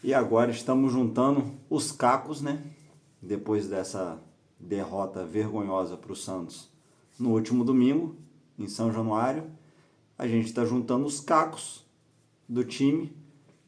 E agora estamos juntando os cacos, né? Depois dessa derrota vergonhosa para o Santos no último domingo, em São Januário. A gente está juntando os cacos do time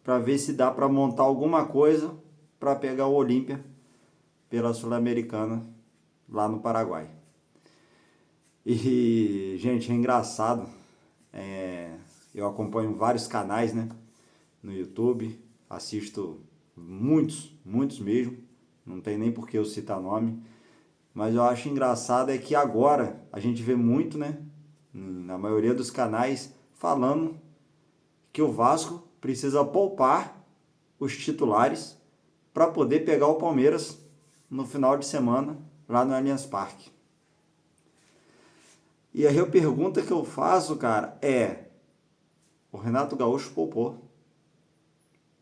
para ver se dá para montar alguma coisa para pegar o Olímpia pela Sul-Americana lá no Paraguai. E, gente, é engraçado. Eu acompanho vários canais, né? No YouTube, assisto muitos mesmo, não tem nem por que eu citar nome, mas eu acho engraçado é que agora a gente vê muito, né, na maioria dos canais, falando que o Vasco precisa poupar os titulares para poder pegar o Palmeiras no final de semana lá no Allianz Parque. E aí a pergunta que eu faço, cara, é: o Renato Gaúcho poupou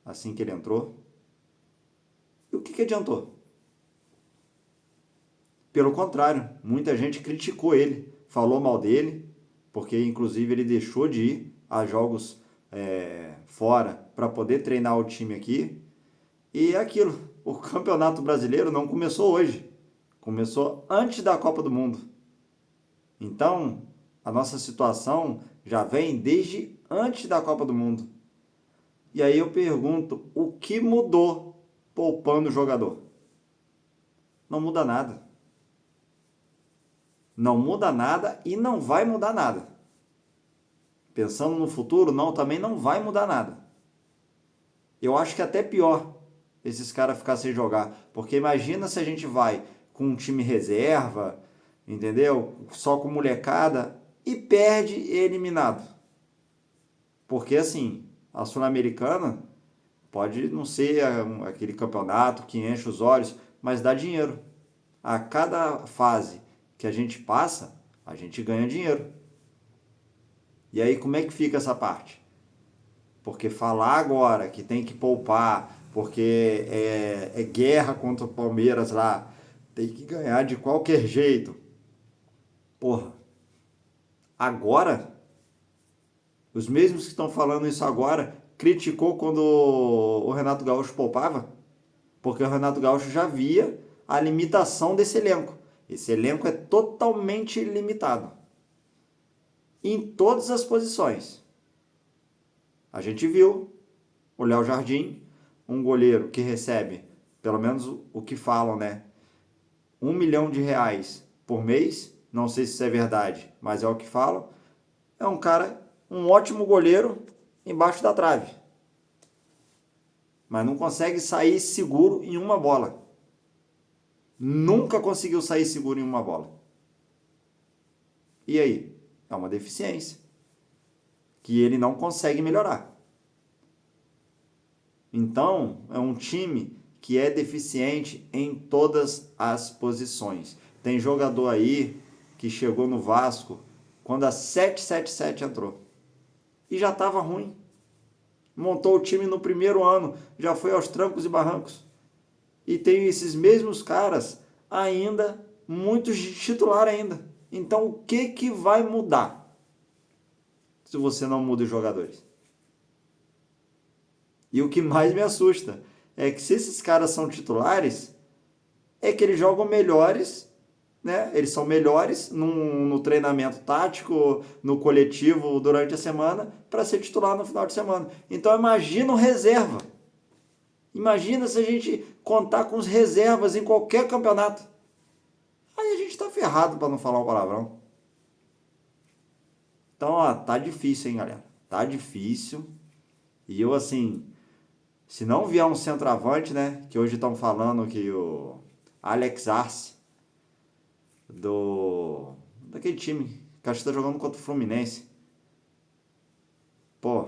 assim que ele entrou? E o que adiantou? Pelo contrário, muita gente criticou ele, falou mal dele, porque inclusive ele deixou de ir a jogos fora para poder treinar o time aqui. E é aquilo, o Campeonato Brasileiro não começou hoje, começou antes da Copa do Mundo. Então, a nossa situação já vem desde antes da Copa do Mundo. E aí eu pergunto, o que mudou poupando o jogador? Não muda nada. Não muda nada e não vai mudar nada. Pensando no futuro, não, também não vai mudar nada. Eu acho que até pior esses caras ficar sem jogar. Porque imagina se a gente vai com um time reserva, entendeu? Só com molecada e perde eliminado. Porque assim, a Sul-Americana pode não ser aquele campeonato que enche os olhos, mas dá dinheiro. A cada fase que a gente passa, a gente ganha dinheiro. E aí como é que fica essa parte? Porque falar agora que tem que poupar, porque é guerra contra o Palmeiras lá, tem que ganhar de qualquer jeito. Porra, agora, os mesmos que estão falando isso agora, criticou quando o Renato Gaúcho poupava, porque o Renato Gaúcho já via a limitação desse elenco. Esse elenco é totalmente limitado. Em todas as posições. A gente viu o Léo Jardim, um goleiro que recebe, pelo menos o que falam, né? R$ 1 milhão por mês. Não sei se isso é verdade, mas é o que falam. É um cara, um ótimo goleiro embaixo da trave. Mas não consegue sair seguro em uma bola. Nunca conseguiu sair seguro em uma bola. E aí? É uma deficiência que ele não consegue melhorar. Então, é um time que é deficiente em todas as posições. Tem jogador aí que chegou no Vasco quando a 777 entrou. E já estava ruim. Montou o time no primeiro ano, já foi aos trancos e barrancos. E tem esses mesmos caras ainda, muitos de titular ainda. Então, o que vai mudar se você não muda os jogadores? E o que mais me assusta é que se esses caras são titulares, é que eles jogam melhores, né? Eles são melhores no treinamento tático, no coletivo durante a semana, para ser titular no final de semana. Então imagina o reserva. Imagina se a gente contar com os reservas em qualquer campeonato. Aí a gente está ferrado, para não falar um palavrão. Então, ó, tá difícil, hein, galera? Tá difícil. E eu, assim, se não vier um centroavante, né? Que hoje estão falando que o Alex Arce, daquele time que acho que tá jogando contra o Fluminense. Pô,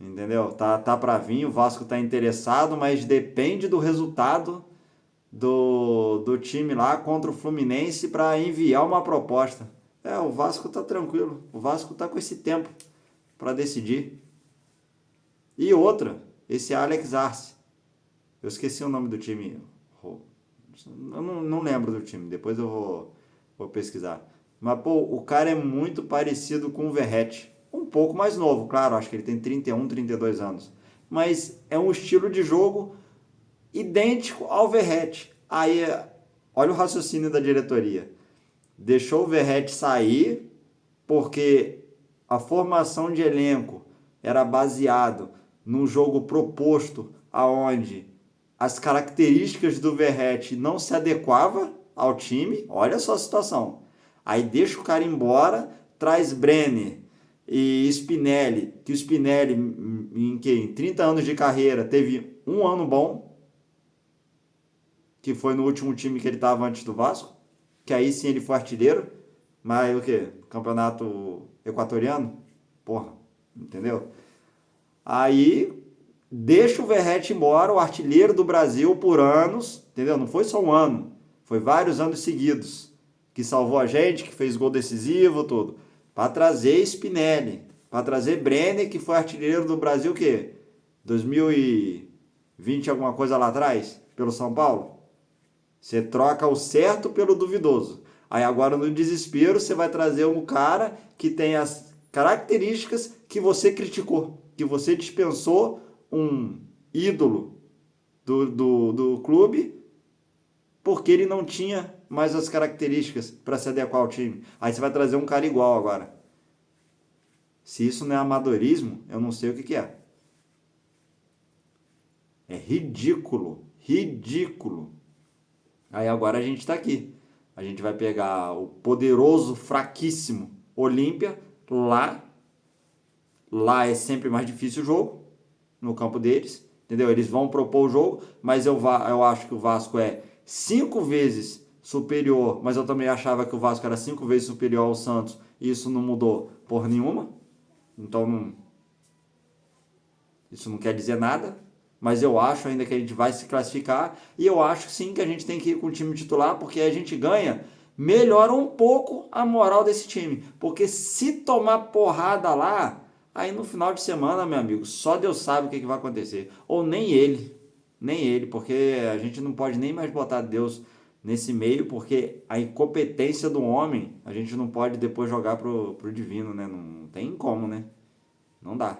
entendeu? Tá pra vir, o Vasco tá interessado, mas depende do resultado do time lá contra o Fluminense para enviar uma proposta. O Vasco tá tranquilo. O Vasco tá com esse tempo para decidir. E outra, esse Alex Arce. Eu esqueci o nome do time. Eu não lembro do time, depois eu vou pesquisar. Mas, pô, o cara é muito parecido com o Verratti. Um pouco mais novo, claro, acho que ele tem 31, 32 anos. mas é um estilo de jogo idêntico ao Verratti. Aí, olha o raciocínio da diretoria. Deixou o Verratti sair porque a formação de elenco era baseado num jogo proposto aonde as características do Verratti não se adequavam ao time. Olha só a situação. Aí deixa o cara embora, traz Brenner e Spinelli, que o Spinelli em 30 anos de carreira teve um ano bom, que foi no último time que ele estava antes do Vasco, que aí sim ele foi artilheiro, mas o que? Campeonato equatoriano? Porra, entendeu? Aí deixa o Verratti embora, o artilheiro do Brasil por anos, entendeu? Não foi só um ano, foi vários anos seguidos, que salvou a gente, que fez gol decisivo, tudo. Para trazer Spinelli, para trazer Brenner, que foi artilheiro do Brasil, o quê? 2020, alguma coisa lá atrás, pelo São Paulo? Você troca o certo pelo duvidoso. Aí agora no desespero você vai trazer um cara que tem as características que você criticou, que você dispensou um ídolo do clube porque ele não tinha mais as características para se adequar ao time. Aí você vai trazer um cara igual agora. Se isso não é amadorismo, eu não sei o que é. É ridículo, ridículo. Aí agora a gente está aqui. A gente vai pegar o poderoso, fraquíssimo Olímpia lá. Lá é sempre mais difícil o jogo, no campo deles. Entendeu? Eles vão propor o jogo, mas eu acho que o Vasco é 5 vezes superior, mas eu também achava que o Vasco era 5 vezes superior ao Santos, e isso não mudou por nenhuma. Então, isso não quer dizer nada, mas eu acho ainda que a gente vai se classificar, e eu acho sim que a gente tem que ir com o time titular, porque a gente ganha, melhora um pouco a moral desse time, porque se tomar porrada lá, aí no final de semana, meu amigo, só Deus sabe o que vai acontecer, ou nem ele, porque a gente não pode nem mais botar Deus nesse meio, porque a incompetência do homem, a gente não pode depois jogar pro divino, né? Não tem como, né? Não dá.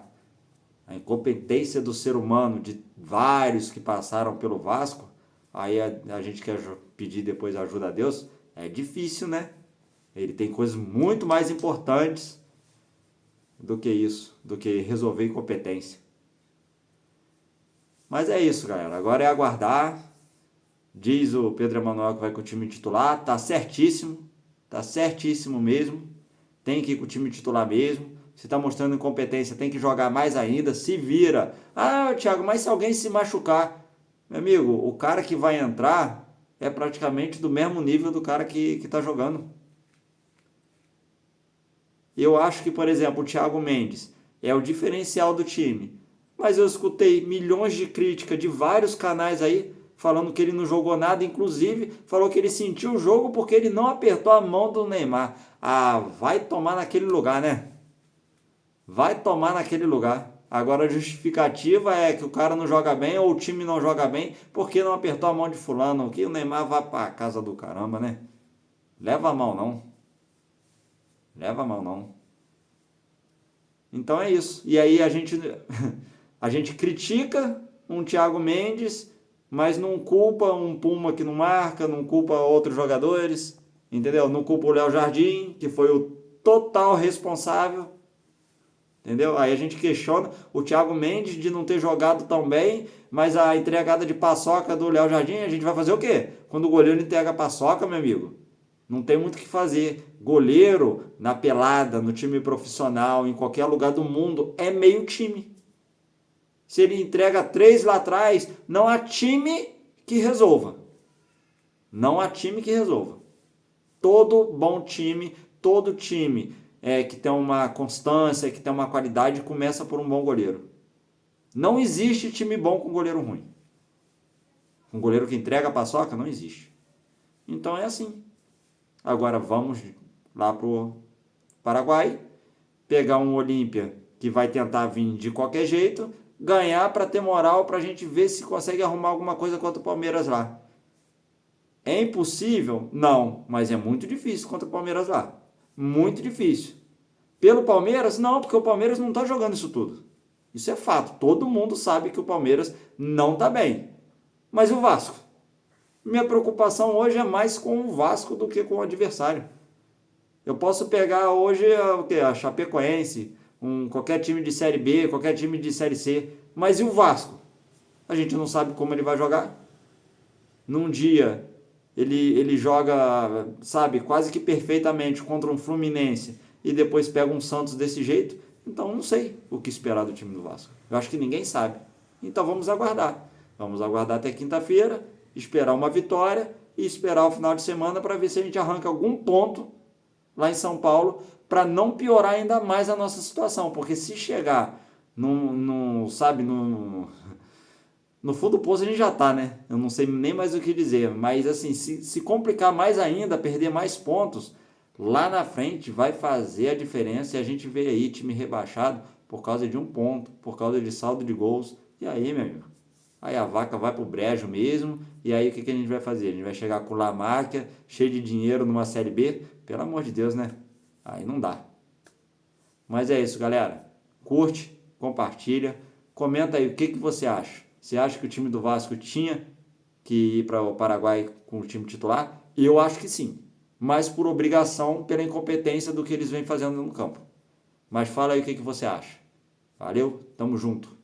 A incompetência do ser humano, de vários que passaram pelo Vasco, aí a gente quer pedir depois ajuda a Deus, é difícil, né? Ele tem coisas muito mais importantes do que isso, do que resolver incompetência. Mas é isso, galera. Agora é aguardar. Diz o Pedro Emanuel que vai com o time titular. Tá certíssimo mesmo. Tem que ir com o time titular mesmo. Se tá mostrando incompetência, tem que jogar mais ainda. Se vira. Ah, Thiago, mas se alguém se machucar? Meu amigo, o cara que vai entrar é praticamente do mesmo nível do cara que tá jogando. Eu acho que, por exemplo, o Thiago Mendes é o diferencial do time. Mas eu escutei milhões de críticas de vários canais aí falando que ele não jogou nada, inclusive falou que ele sentiu o jogo porque ele não apertou a mão do Neymar. Ah, vai tomar naquele lugar, né? Vai tomar naquele lugar. Agora a justificativa é que o cara não joga bem ou o time não joga bem porque não apertou a mão de fulano. Que o Neymar vá pra casa do caramba, né? Leva a mão não. Leva a mão não. Então é isso. E aí a gente critica um Thiago Mendes, mas não culpa um Puma que não marca, não culpa outros jogadores, entendeu? Não culpa o Léo Jardim, que foi o total responsável, entendeu? Aí a gente questiona o Thiago Mendes de não ter jogado tão bem, mas a entregada de paçoca do Léo Jardim, a gente vai fazer o quê? Quando o goleiro entrega a paçoca, meu amigo, não tem muito o que fazer. Goleiro, na pelada, no time profissional, em qualquer lugar do mundo, é meio time. Se ele entrega 3 lá atrás, não há time que resolva. Não há time que resolva. Todo bom time, todo time que tem uma constância, que tem uma qualidade, começa por um bom goleiro. Não existe time bom com goleiro ruim. Um goleiro que entrega a paçoca, não existe. Então é assim. Agora vamos lá pro Paraguai, pegar um Olímpia que vai tentar vir de qualquer jeito, ganhar para ter moral, para a gente ver se consegue arrumar alguma coisa contra o Palmeiras lá. É impossível? Não, mas é muito difícil contra o Palmeiras lá. Muito difícil. Pelo Palmeiras? Não, porque o Palmeiras não está jogando isso tudo. Isso é fato. Todo mundo sabe que o Palmeiras não está bem. Mas e o Vasco? Minha preocupação hoje é mais com o Vasco do que com o adversário. Eu posso pegar hoje a Chapecoense, qualquer time de Série B, qualquer time de Série C. Mas e o Vasco? A gente não sabe como ele vai jogar. Num dia ele joga, sabe, quase que perfeitamente contra um Fluminense e depois pega um Santos desse jeito. Então não sei o que esperar do time do Vasco. Eu acho que ninguém sabe. Então vamos aguardar. Vamos aguardar até quinta-feira, esperar uma vitória e esperar o final de semana para ver se a gente arranca algum ponto lá em São Paulo para não piorar ainda mais a nossa situação. Porque se chegar sabe, no fundo do poço a gente já tá, né? Eu não sei nem mais o que dizer. Mas assim, se complicar mais ainda, perder mais pontos, lá na frente vai fazer a diferença. E a gente vê aí time rebaixado por causa de um ponto, por causa de saldo de gols. E aí, meu amigo? Aí a vaca vai pro brejo mesmo. E aí o que a gente vai fazer? A gente vai chegar com La Máquia, cheio de dinheiro numa Série B? Pelo amor de Deus, né? Aí não dá. Mas é isso, galera. Curte, compartilha, comenta aí o que você acha. Você acha que o time do Vasco tinha que ir para o Paraguai com o time titular? Eu acho que sim. Mas por obrigação, pela incompetência do que eles vêm fazendo no campo. Mas fala aí o que você acha. Valeu? Tamo junto.